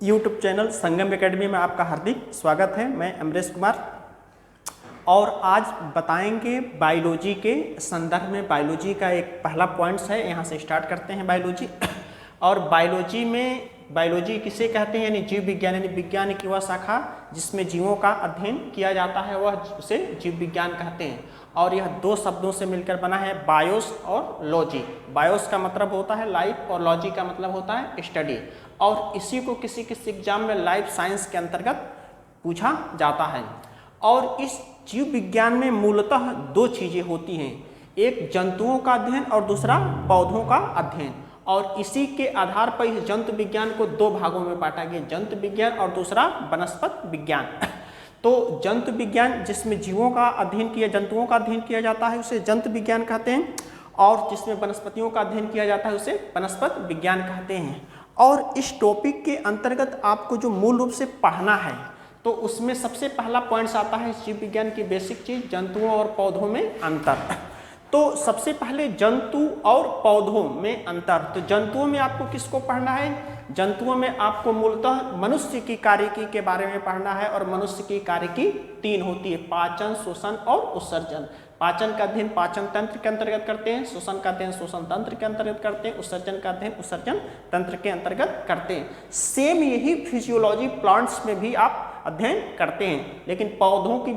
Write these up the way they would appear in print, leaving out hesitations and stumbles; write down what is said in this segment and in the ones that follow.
YouTube channel संगम academy में आपका हार्दिक स्वागत है। मैं अमरेश कुमार और आज बताएंगे बायोलॉजी के संदर्भ में। बायोलॉजी का एक पहला पॉइंट्स है, यहाँ से स्टार्ट करते हैं बायोलॉजी। और बायोलॉजी में बायोलॉजी किसे कहते हैं, यानी जीव विज्ञान, यानी विज्ञान की वह शाखा जिसमें जीवों का अध्ययन किया जाता है, वह उसे जीव विज्ञान कहते हैं। और यह दो शब्दों से मिलकर बना है, बायोस और लॉजी। बायोस का मतलब होता है लाइफ और लॉजी का मतलब होता है स्टडी। और इसी को किसी किसी एग्जाम में लाइफ साइंस के अंतर्गत पूछा जाता है। और इस जीव विज्ञान में मूलतः दो चीज़ें होती हैं, एक जंतुओं का अध्ययन और दूसरा पौधों का अध्ययन। और इसी के आधार पर इस जंतु विज्ञान को दो भागों में बांटा गया, जंतु विज्ञान और दूसरा वनस्पति विज्ञान। तो जंतु विज्ञान जिसमें जीवों का अध्ययन किया, जंतुओं का अध्ययन किया जाता है, उसे जंतु विज्ञान कहते हैं। और जिसमें वनस्पतियों का अध्ययन किया जाता है, उसे वनस्पति विज्ञान कहते हैं। और इस टॉपिक के अंतर्गत आपको जो मूल रूप से पढ़ना है, तो उसमें सबसे पहला पॉइंट्स आता है जीव विज्ञान की बेसिक चीज, जंतुओं और पौधों में अंतर। तो सबसे पहले जंतु और पौधों में अंतर। तो जंतुओं में आपको किसको पढ़ना है? जंतुओं में आपको मूलतः मनुष्य की कार्यकी के बारे में पढ़ना है। और मनुष्य की कार्यकी तीन होती है, पाचन, श्वसन और उत्सर्जन। पाचन का अध्ययन पाचन तंत्र के अंतर्गत करते हैं, श्वसन का अध्ययन श्वसन तंत्र के अंतर्गत करते हैं, उत्सर्जन का अध्ययन उत्सर्जन तंत्र के अंतर्गत करते हैं। सेम यही फिजियोलॉजी प्लांट्स में भी आप अध्ययन करते हैं। लेकिन पौधों की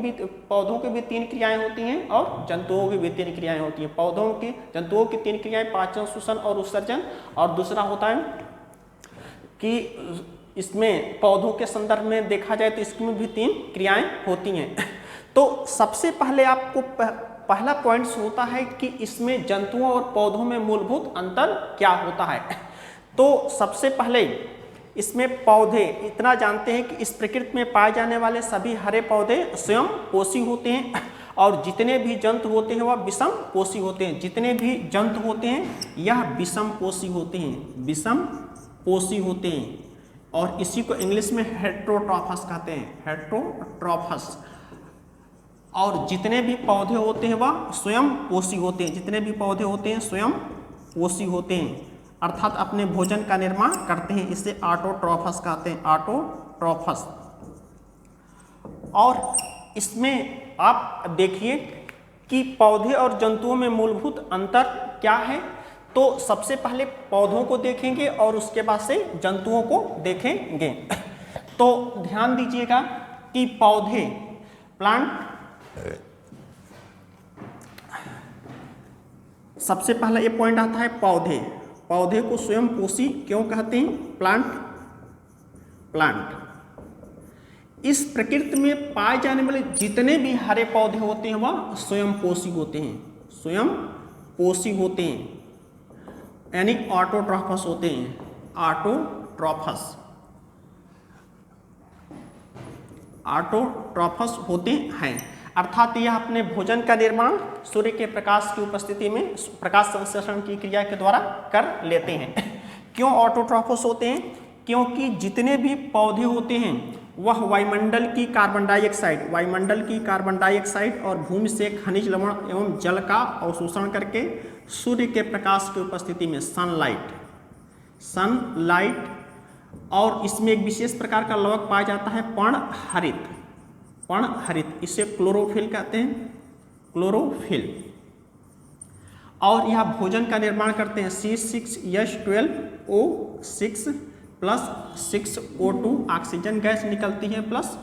भी तीन क्रियाएं होती हैं और जंतुओं की भी तीन क्रियाएं होती हैं। जंतुओं की तीन क्रियाएं पाचन, श्वसन और उत्सर्जन। और दूसरा होता है कि इसमें पौधों के संदर्भ में देखा जाए तो इसमें भी तीन क्रियाएं होती हैं। तो सबसे पहले आपको पहला पॉइंट्स होता है कि इसमें जंतुओं और पौधों में मूलभूत अंतर क्या होता है। तो सबसे पहले इसमें पौधे इतना जानते हैं कि इस प्रकृति में पाए जाने वाले सभी हरे पौधे स्वयं पोषी होते हैं। और जितने भी जंतु होते हैं वह विषम पोषी होते हैं। जितने भी जंतु होते हैं यह विषम पोषी होते हैं, विषम पोषी होते हैं। और इसी को इंग्लिश में हेट्रोट्रॉफस कहते हैं, हेट्रोट्रॉफस। और जितने भी पौधे होते हैं वह स्वयं पोषी होते हैं, जितने भी पौधे होते हैं स्वयं पोषी होते हैं, अर्थात अपने भोजन का निर्माण करते हैं। इसे ऑटोट्रॉफस कहते हैं, ऑटोट्रॉफस। और इसमें आप देखिए कि पौधे और जंतुओं में मूलभूत अंतर क्या है। तो सबसे पहले पौधों को देखेंगे और उसके बाद से जंतुओं को देखेंगे। तो ध्यान दीजिएगा कि पौधे, प्लांट, सबसे पहला ये पॉइंट आता है पौधे। पौधे को स्वयं पोषी क्यों कहते हैं? प्लांट इस प्रकृति में पाए जाने वाले जितने भी हरे पौधे होते हैं वह स्वयं पोषी होते हैं, स्वयं पोषी होते हैं, यानी ऑटोट्रॉफस होते हैं, ऑटोट्रॉफस होते हैं। अर्थात यह अपने भोजन का निर्माण सूर्य के प्रकाश की उपस्थिति में प्रकाश संश्लेषण की क्रिया के द्वारा कर लेते हैं। क्यों ऑटोट्रॉफस होते हैं? क्योंकि जितने भी पौधे होते हैं वह वायुमंडल की कार्बन डाइऑक्साइड और भूमि से खनिज लवण एवं जल का अवशोषण करके सूर्य के प्रकाश की उपस्थिति में सनलाइट और इसमें एक विशेष प्रकार का लवक पाया जाता है पर्णहरित, इसे क्लोरोफिल कहते हैं, क्लोरोफिल। और यह भोजन का निर्माण करते हैं। C6H12O6 plus 6O2 oxygen gas निकलती है प्लस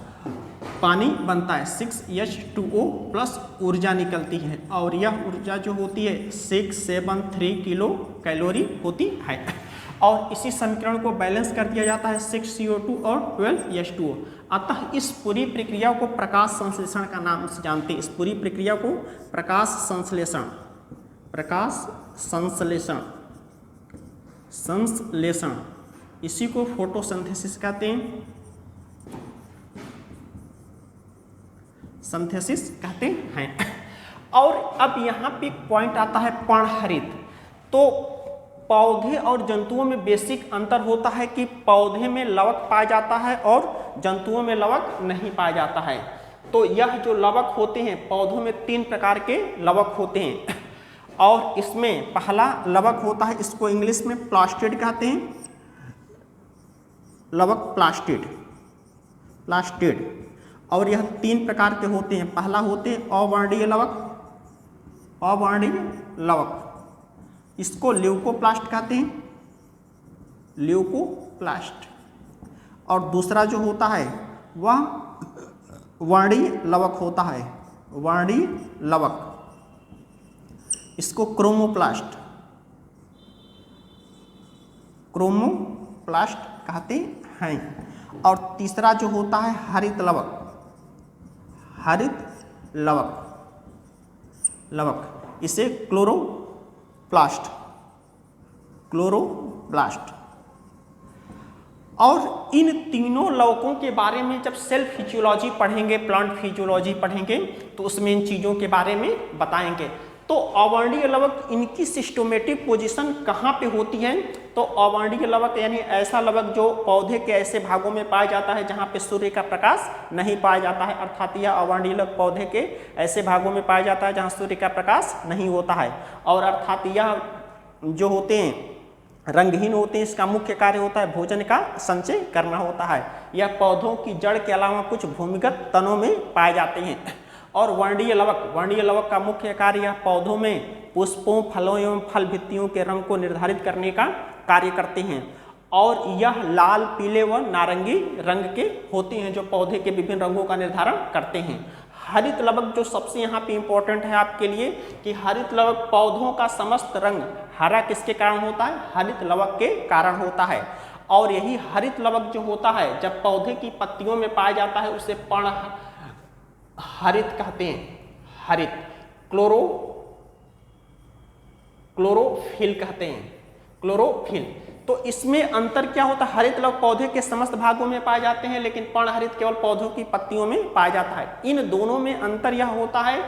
पानी बनता है, 6H2O प्लस ऊर्जा निकलती है। और यह ऊर्जा जो होती है 673 किलो कैलोरी होती है। और इसी समीकरण को बैलेंस कर दिया जाता है 6CO2 और 12H2O। अतः इस पूरी प्रक्रिया को प्रकाश संश्लेषण का नाम से जानते हैं। इस पूरी प्रक्रिया को प्रकाश संश्लेषण इसी को फोटोसिंथेसिस कहते हैं, और अब यहाँ पे पॉइंट आता है पर्णहरित। तो पौधे और जंतुओं में बेसिक अंतर होता है कि पौधे में लवक पाया जाता है और जंतुओं में लवक नहीं पाया जाता है। तो यह जो लवक होते हैं, पौधों में तीन प्रकार के लवक होते हैं। और इसमें पहला लवक होता है, इसको इंग्लिश में प्लास्टिड कहते हैं, लवक प्लास्टिड, प्लास्टिड। और यह 3 प्रकार के होते हैं। पहला होते हैं अवर्णीय लवक, अवर्णीय लवक, इसको ल्यूकोप्लास्ट कहते हैं, ल्यूकोप्लास्ट। और दूसरा जो होता है वह वर्णीय लवक होता है, वर्णीय लवक, इसको क्रोमोप्लास्ट, क्रोमोप्लास्ट कहते हैं। और तीसरा जो होता है हरित लवक, हरित लवक, लवक, इसे क्लोरोप्लास्ट, क्लोरोप्लास्ट। और इन तीनों लवकों के बारे में जब सेल फिजियोलॉजी पढ़ेंगे, प्लांट फिजियोलॉजी पढ़ेंगे, तो उसमें इन चीज़ों के बारे में बताएंगे। तो अवर्णीय लवक, इनकी सिस्टोमेटिक पोजीशन कहाँ पे होती है? तो अवर्णीय लवक यानी ऐसा लवक जो पौधे के ऐसे भागों में पाया जाता है जहाँ पे सूर्य का प्रकाश नहीं पाया जाता है, अर्थात यह अवर्णीय लवक पौधे के ऐसे भागों में पाया जाता है जहाँ सूर्य का प्रकाश नहीं होता है। और अर्थात यह जो होते हैं रंगहीन होते हैं। इसका मुख्य कार्य होता है भोजन का संचय करना होता है। यह पौधों की जड़ के अलावा कुछ भूमिगत तनों में पाए जाते हैं। और वर्णीय लवक, वर्णीय लवक का मुख्य कार्य यह पौधों में पुष्पों, फलों एवं फल भित्तियों के रंग को निर्धारित करने का कार्य करते हैं। और यह लाल, पीले व नारंगी रंग के होते हैं जो पौधे के विभिन्न रंगों का निर्धारण करते हैं। हरित लवक जो सबसे यहाँ पे इम्पोर्टेंट है आपके लिए कि हरित लवक पौधों का समस्त रंग हरा किसके कारण होता है? हरित लवक के कारण होता है। और यही हरित लवक जो होता है जब पौधे की पत्तियों में पाया जाता है उसे पर्ण हरित कहते हैं, हरित। क्लोरोफिल कहते हैं, क्लोरोफिल। तो इसमें अंतर क्या होता है? हरित लवक पौधे के समस्त भागों में पाए जाते हैं लेकिन पर्णहरित केवल पौधों की पत्तियों में पाया जाता है। इन दोनों में अंतर यह होता है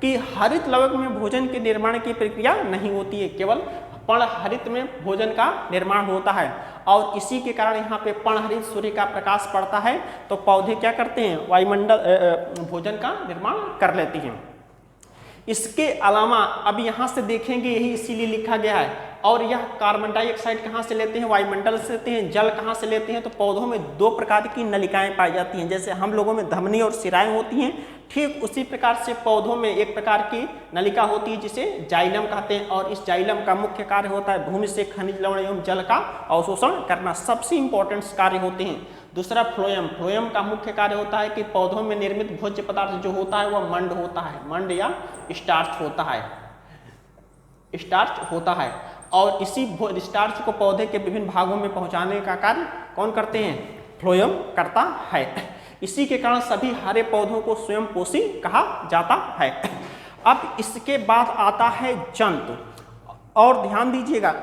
कि हरित लवक में भोजन के निर्माण की प्रक्रिया नहीं होती है, केवल पर्णहरित में भोजन का निर्माण होता है। और इसी के कारण यहाँ पे पर्णहरित सूर्य का प्रकाश पड़ता है तो पौधे क्या करते हैं? वायुमंडल भोजन का निर्माण कर लेती हैं। इसके अलावा अब यहाँ से देखेंगे, यही इसीलिए लिखा गया है। और यह कार्बन डाइऑक्साइड कहाँ से लेते हैं? वायुमंडल से लेते हैं। जल कहाँ से लेते हैं? तो पौधों में 2 प्रकार की नलिकाएं पाई जाती हैं। जैसे हम लोगों में धमनी और शिराएं होती हैं, ठीक उसी प्रकार से पौधों में एक प्रकार की नलिका होती है जिसे जाइलम कहते हैं। और इस जाइलम का मुख्य कार्य होता है भूमि से खनिज लवण एवं जल का अवशोषण करना, सबसे इंपॉर्टेंट कार्य होते हैं। दूसरा फ्लोएम, फ्लोएम का मुख्य कार्य होता है कि पौधों में निर्मित भोज्य पदार्थ जो होता है वह मंड होता है, मंड या स्टार्च होता है, स्टार्च होता है। और इसी स्टार्च को पौधे के विभिन्न भागों में पहुंचाने का कार्य कौन करते हैं? फ्लोएम करता है। इसी के कारण सभी हरे पौधों को स्वयं पोषी कहा जाता है। अब इसके बाद आता है जंतु। और ध्यान दीजिएगा,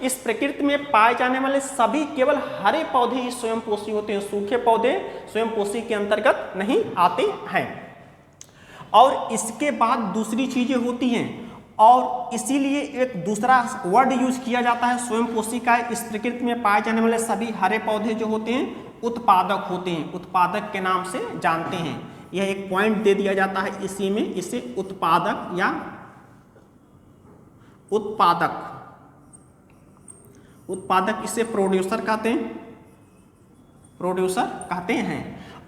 इस प्रकृति में पाए जाने वाले सभी केवल हरे पौधे ही स्वयं पोषी होते हैं, सूखे पौधे स्वयं पोषी के अंतर्गत नहीं आते हैं। और इसके बाद दूसरी चीजें होती हैं और इसीलिए एक दूसरा वर्ड यूज किया जाता है स्वयं पोषी का। इस प्रकृति में पाए जाने वाले सभी हरे पौधे जो होते हैं उत्पादक होते हैं, उत्पादक के नाम से जानते हैं। यह एक पॉइंट दे दिया जाता है इसी में, इसे उत्पादक या उत्पादक, उत्पादक इसे प्रोड्यूसर कहते हैं, प्रोड्यूसर कहते हैं।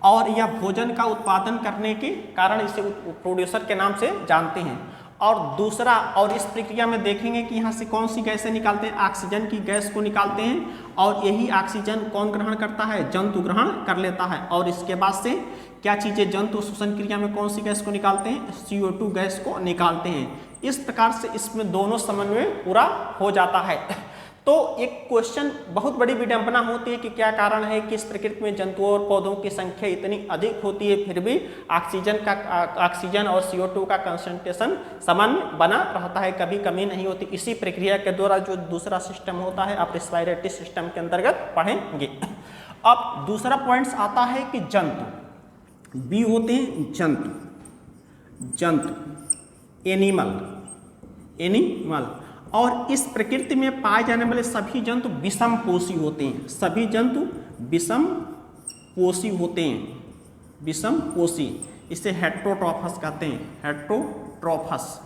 और यह भोजन का उत्पादन करने के कारण इसे प्रोड्यूसर के नाम से जानते हैं। और दूसरा, और इस प्रक्रिया में देखेंगे कि यहाँ से कौन सी गैसें निकालते हैं? ऑक्सीजन की गैस को निकालते हैं। और यही ऑक्सीजन कौन ग्रहण करता है? जंतु ग्रहण कर लेता है। और इसके बाद से क्या चीज़ें जंतु श्वसन क्रिया में कौन सी गैस को निकालते हैं? CO2 गैस को निकालते हैं। इस प्रकार से इसमें दोनों समन्वय पूरा हो जाता है। तो एक क्वेश्चन, बहुत बड़ी विडंबना होती है कि क्या कारण है कि इस प्रकृति में जंतुओं और पौधों की संख्या इतनी अधिक होती है फिर भी ऑक्सीजन और CO2 का कंसंट्रेशन सामान्य बना रहता है, कभी कमी नहीं होती। इसी प्रक्रिया के द्वारा जो दूसरा सिस्टम होता है आप रेस्पिरेटरी सिस्टम के अंतर्गत पढ़ेंगे। अब दूसरा पॉइंट्स आता है कि जंतु, बी होते हैं जंतु, जंतु एनिमल, एनिमल। और इस प्रकृति में पाए जाने वाले सभी जंतु विषम पोषी होते हैं, सभी जंतु विषम पोषी होते हैं, विषम पोषी। इसे हेट्रोट्रॉफस कहते हैं, हेट्रोट्रॉफस,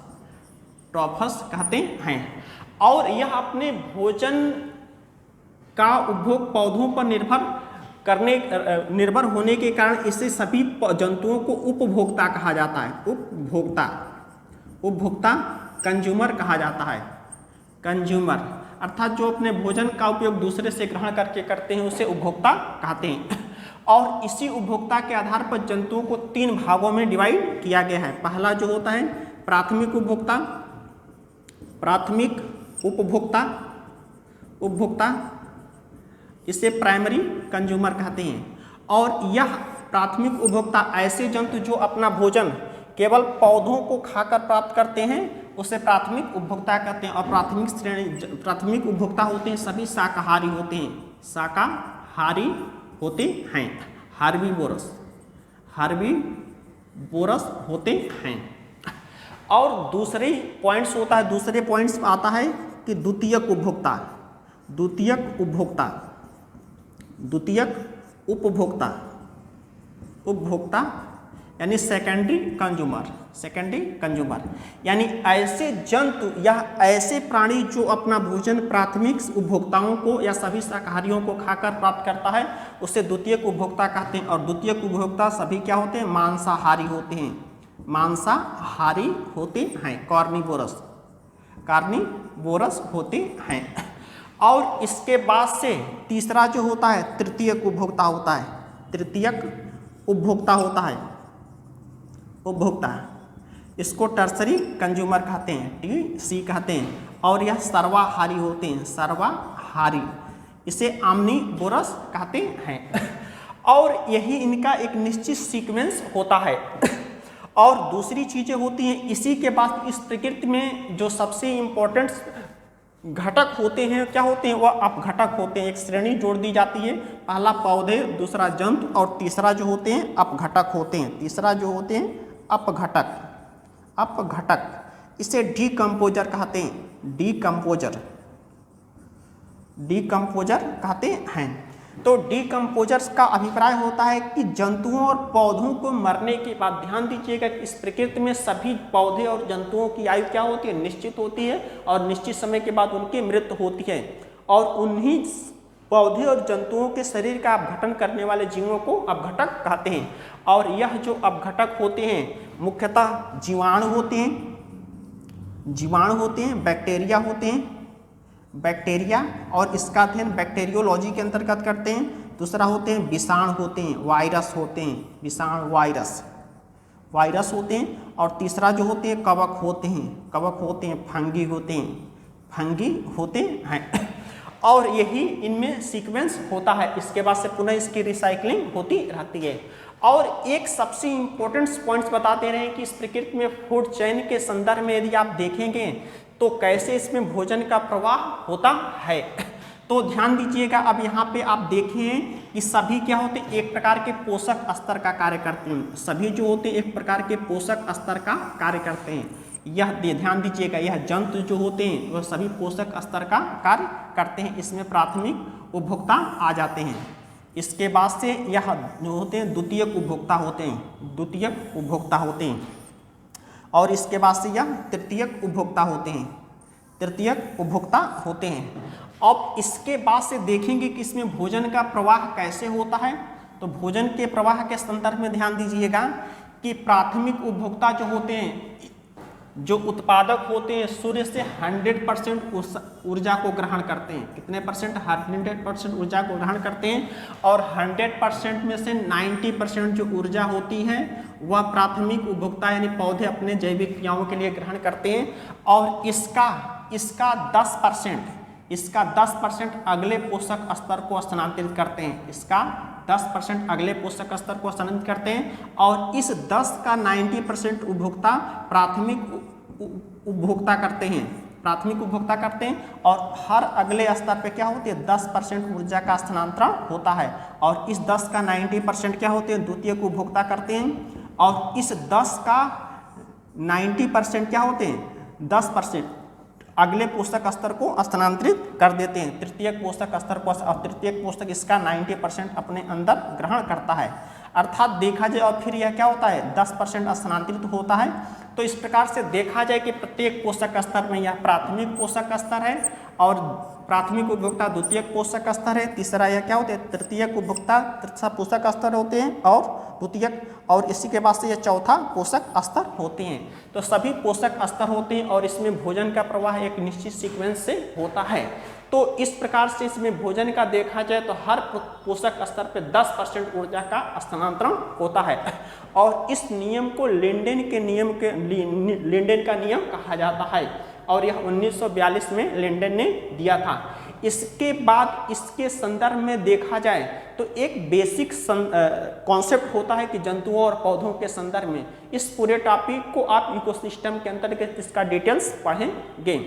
ट्रॉफस कहते हैं। और यह अपने भोजन का उपभोग पौधों पर निर्भर करने निर्भर होने के कारण इससे सभी जंतुओं को उपभोक्ता कहा जाता है। उपभोक्ता कंज्यूमर कहा जाता है। कंज्यूमर अर्थात जो अपने भोजन का उपयोग दूसरे से ग्रहण करके करते हैं उसे उपभोक्ता कहते हैं। और इसी उपभोक्ता के आधार पर जंतुओं को 3 भागों में डिवाइड किया गया है। पहला जो होता है प्राथमिक उपभोक्ता, इसे प्राइमरी कंज्यूमर कहते हैं। और यह प्राथमिक उपभोक्ता ऐसे जंतु जो अपना भोजन केवल पौधों को खाकर प्राप्त करते हैं उसे प्राथमिक उपभोक्ता कहते हैं। और प्राथमिक उपभोक्ता होते हैं सभी शाकाहारी होते हैं, हार्बीवोरस होते हैं। और दूसरे पॉइंट्स में आता है कि द्वितीयक उपभोक्ता यानी सेकेंडरी कंज्यूमर यानी ऐसे जंतु या ऐसे प्राणी जो अपना भोजन प्राथमिक उपभोक्ताओं को या सभी शाकाहारियों को खाकर प्राप्त करता है उसे द्वितीयक उपभोक्ता कहते हैं। और द्वितीयक उपभोक्ता सभी क्या होते हैं? मांसाहारी होते हैं, कार्निवोरस होते हैं। और इसके बाद से तीसरा जो होता है तृतीयक उपभोक्ता होता है। इसको टर्सरी कंज्यूमर कहते हैं, TC कहते हैं। और यह सर्वाहारी होते हैं, इसे आम्निवोरस कहते हैं। और यही इनका एक निश्चित सीक्वेंस होता है। और दूसरी चीजें होती हैं इसी के बाद इस प्रकृति में जो सबसे इम्पोर्टेंट घटक होते हैं क्या होते हैं? वह अपघटक होते हैं। एक श्रेणी जोड़ दी जाती है, पहला पौधे, दूसरा जंतु और तीसरा जो होते हैं अपघटक होते हैं। अपघटक इसे डीकम्पोजर कहते हैं, डीकम्पोजर कहते हैं। तो डीकम्पोजर्स का अभिप्राय होता है कि जंतुओं और पौधों को मरने के बाद, ध्यान दीजिएगा कि इस प्रकृति में सभी पौधे और जंतुओं की आयु क्या होती है? निश्चित होती है। और निश्चित समय के बाद उनकी मृत्यु होती है। और उन्हीं पौधे और जंतुओं के शरीर का अपघटन करने वाले जीवों को अपघटक कहते हैं। और यह जो अपघटक होते हैं मुख्यतः जीवाणु होते हैं, बैक्टीरिया और इसका अध्ययन बैक्टीरियोलॉजी के अंतर्गत करते हैं। दूसरा होते हैं विषाणु होते हैं, वायरस होते हैं। और तीसरा जो होते हैं कवक होते हैं, फंगी होते हैं। और यही इनमें सीक्वेंस होता है। इसके बाद से पुनः इसकी रिसाइकलिंग होती रहती है। और एक सबसे इम्पोर्टेंट पॉइंट्स बताते रहे कि इस प्रकृति में फूड चेन के संदर्भ में यदि आप देखेंगे तो कैसे इसमें भोजन का प्रवाह होता है। तो ध्यान दीजिएगा, अब यहाँ पे आप देखें कि सभी क्या होते हैं? एक प्रकार के पोषक स्तर का कार्य करते हैं। सभी जो होते हैं एक प्रकार के पोषक स्तर का कार्य करते हैं। यह ध्यान दीजिएगा, यह जंतु जो होते हैं वह सभी पोषक स्तर का कार्य करते हैं। इसमें प्राथमिक उपभोक्ता आ जाते हैं। इसके बाद से यह जो होते हैं द्वितीयक उपभोक्ता होते हैं। और इसके बाद से यह तृतीयक उपभोक्ता होते हैं। अब इसके बाद से देखेंगे कि इसमें भोजन का प्रवाह कैसे होता है। तो भोजन के प्रवाह के संदर्भ में ध्यान दीजिएगा कि प्राथमिक उपभोक्ता जो होते हैं, जो उत्पादक होते हैं, सूर्य से 100% ऊर्जा को ग्रहण करते हैं। कितने परसेंट? 100% ऊर्जा को ग्रहण करते हैं। और 100% में से 90% जो ऊर्जा होती है वह प्राथमिक उपभोक्ता यानी पौधे अपने जैविक क्रियाओं के लिए ग्रहण करते हैं। और इसका 10% अगले पोषक स्तर को स्थानांतरित करते हैं। इसका 10% अगले पोषक स्तर को स्थानांतरित करते हैं। और इस 10 का 90% उपभोक्ता प्राथमिक उपभोक्ता करते हैं। और हर अगले स्तर पे क्या होती है? 10% ऊर्जा का स्थानांतरण होता है। और इस 10 का 90% क्या होते हैं? द्वितीयक उपभोक्ता करते हैं। और इस 10 का 90% क्या होते हैं? 10% अगले पोषक स्तर को स्थानांतरित कर देते हैं, तृतीयक पोषक स्तर को। और तृतीयक पोषक इसका 90% अपने अंदर ग्रहण करता है। अर्थात देखा जाए, और फिर यह क्या होता है? 10% स्थानांतरित होता है। तो इस प्रकार से देखा जाए कि प्रत्येक पोषक स्तर में यह प्राथमिक पोषक स्तर है और प्राथमिक उपभोक्ता द्वितीयक पोषक स्तर है, तीसरा यह क्या होते हैं तृतीयक उपभोक्ता पोषक स्तर होते हैं और द्वितीयक, और इसी के बाद से यह चौथा पोषक स्तर होते हैं। तो सभी पोषक स्तर होते हैं और इसमें भोजन का प्रवाह एक निश्चित सीक्वेंस से होता है। तो इस प्रकार से इसमें भोजन का देखा जाए तो हर पोषक स्तर पे 10% ऊर्जा का स्थानांतरण होता है और इस नियम को लिंडेन का नियम कहा जाता है और यह 1942 में लिंडेन ने दिया था। इसके बाद इसके संदर्भ में देखा जाए तो एक बेसिक कॉन्सेप्ट होता है कि जंतुओं और पौधों के संदर्भ में। इस पूरे टॉपिक को आप इकोसिस्टम के अंतर्गत इसका डिटेल्स पढ़ेंगे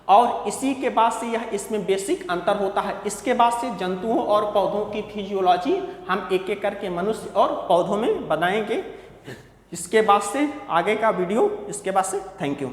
और इसी के बाद से यह इसमें बेसिक अंतर होता है। इसके बाद से जंतुओं और पौधों की फिजियोलॉजी हम एक एक करके मनुष्य और पौधों में बनाएंगे। इसके बाद से आगे का वीडियो इसके बाद से थैंक यू।